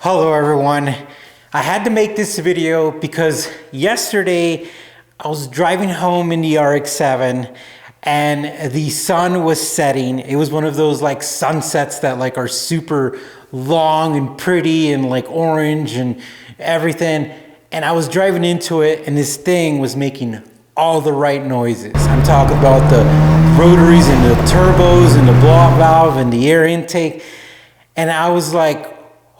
Hello everyone. I had to make this video because yesterday I was driving home in the RX-7 and the sun was setting. It was one of those like sunsets that like are super long and pretty and like orange and everything. And I was driving into it and this thing was making all the right noises. I'm talking about the rotaries and the turbos and the blow-up valve and the air intake. And I was like,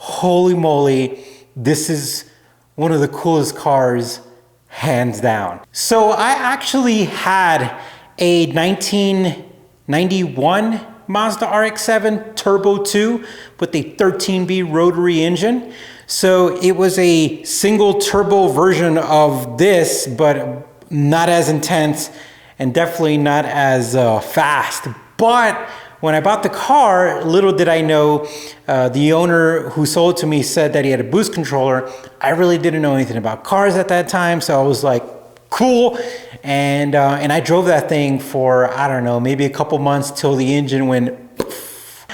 holy moly, this is one of the coolest cars, hands down. So I actually had a 1991 Mazda RX-7 Turbo 2 with a 13B rotary engine. So it was a single turbo version of this, but not as intense and definitely not as fast. But when I bought the car, little did I know, the owner who sold it to me said that he had a boost controller. I really didn't know anything about cars at that time, so I was like, cool. And I drove that thing for, I don't know, maybe a couple months till the engine went.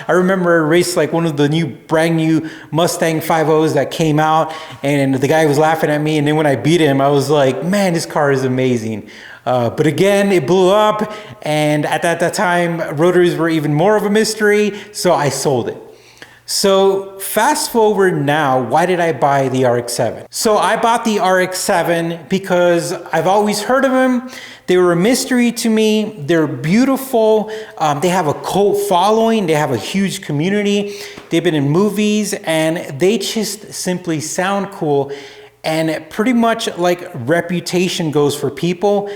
I remember I raced like one of the brand new Mustang 5.0s that came out, and the guy was laughing at me, and then when I beat him, I was like, man, this car is amazing. But again, it blew up, and at that time, rotaries were even more of a mystery, so I sold it. So fast forward now, why did I buy the RX-7? So I bought the RX-7 because I've always heard of them. They were a mystery to me. They're beautiful. They have a cult following. They have a huge community. They've been in movies, and they just simply sound cool. And pretty much like reputation goes for people,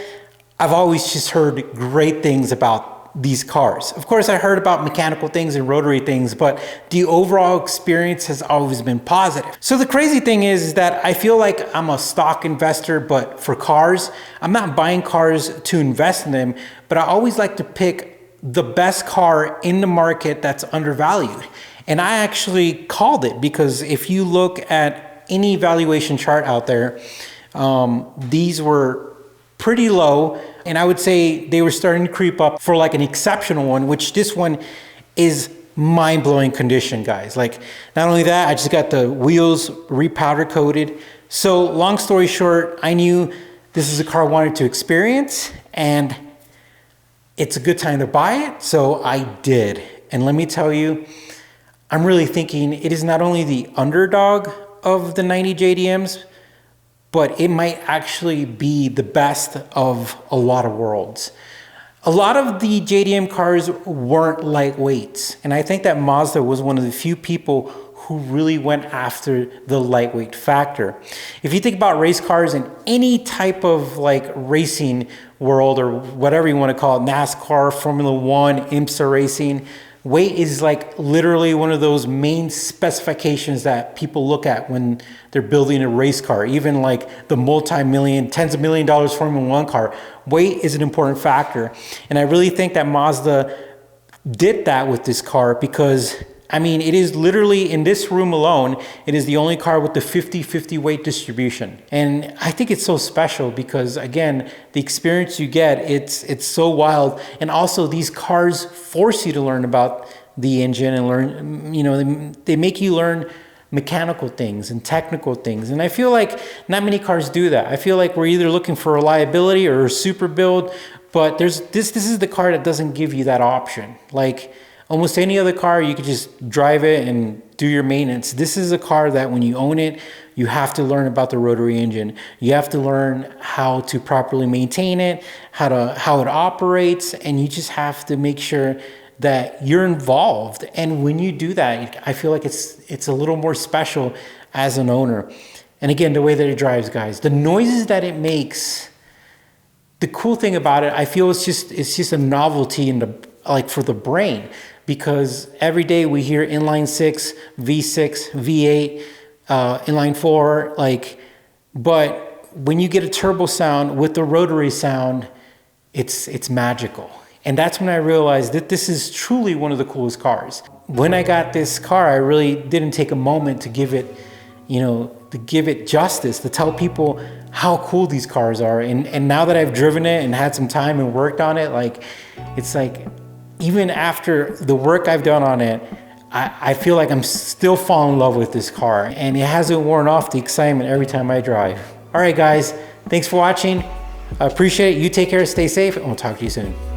I've always just heard great things about these cars. Of course, I heard about mechanical things and rotary things, but the overall experience has always been positive. So the crazy thing is that I feel like I'm a stock investor, but for cars, I'm not buying cars to invest in them, but I always like to pick the best car in the market that's undervalued. And I actually called it because if you look at any valuation chart out there, these were pretty low, and I would say they were starting to creep up for like an exceptional one, which this one is mind-blowing condition, guys. Like, not only that, I just got the wheels repowder coated. So long story short, I knew this is a car I wanted to experience, and it's a good time to buy it, so I did. And let me tell you, I'm really thinking it is not only the underdog of the 90 JDMs, but it might actually be the best of a lot of worlds. A lot of the JDM cars weren't lightweights, and I think that Mazda was one of the few people who really went after the lightweight factor. If you think about race cars in any type of like racing world or whatever you want to call it, NASCAR, Formula One, IMSA racing, weight is like literally one of those main specifications that people look at when they're building a race car. Even like the multi-million, tens of $1 million Formula One car, weight is an important factor. And I really think that Mazda did that with this car because, I mean, it is literally in this room alone, it is the only car with the 50-50 weight distribution. And I think it's so special because, again, the experience you get, it's so wild. And also these cars force you to learn about the engine and learn, you know, they make you learn mechanical things and technical things. And I feel like not many cars do that. I feel like we're either looking for reliability or a super build, but this is the car that doesn't give you that option. Like, almost any other car, you could just drive it and do your maintenance. This is a car that when you own it, you have to learn about the rotary engine. You have to learn how to properly maintain it, how it operates, and you just have to make sure that you're involved. And when you do that, I feel like it's a little more special as an owner. And again, the way that it drives, guys, the noises that it makes, the cool thing about it, I feel it's just a novelty in like for the brain. Because every day we hear inline 6, V6, V8, inline 4, like, but when you get a turbo sound with the rotary sound, it's magical. And that's when I realized that this is truly one of the coolest cars. When I got this car, I really didn't take a moment to give it, you know, to give it justice, to tell people how cool these cars are. And now that I've driven it and had some time and worked on it, like, it's like, even after the work I've done on it, I feel like I'm still falling in love with this car, and it hasn't worn off the excitement every time I drive. All right, guys, thanks for watching. I appreciate it. You take care, stay safe, and we'll talk to you soon.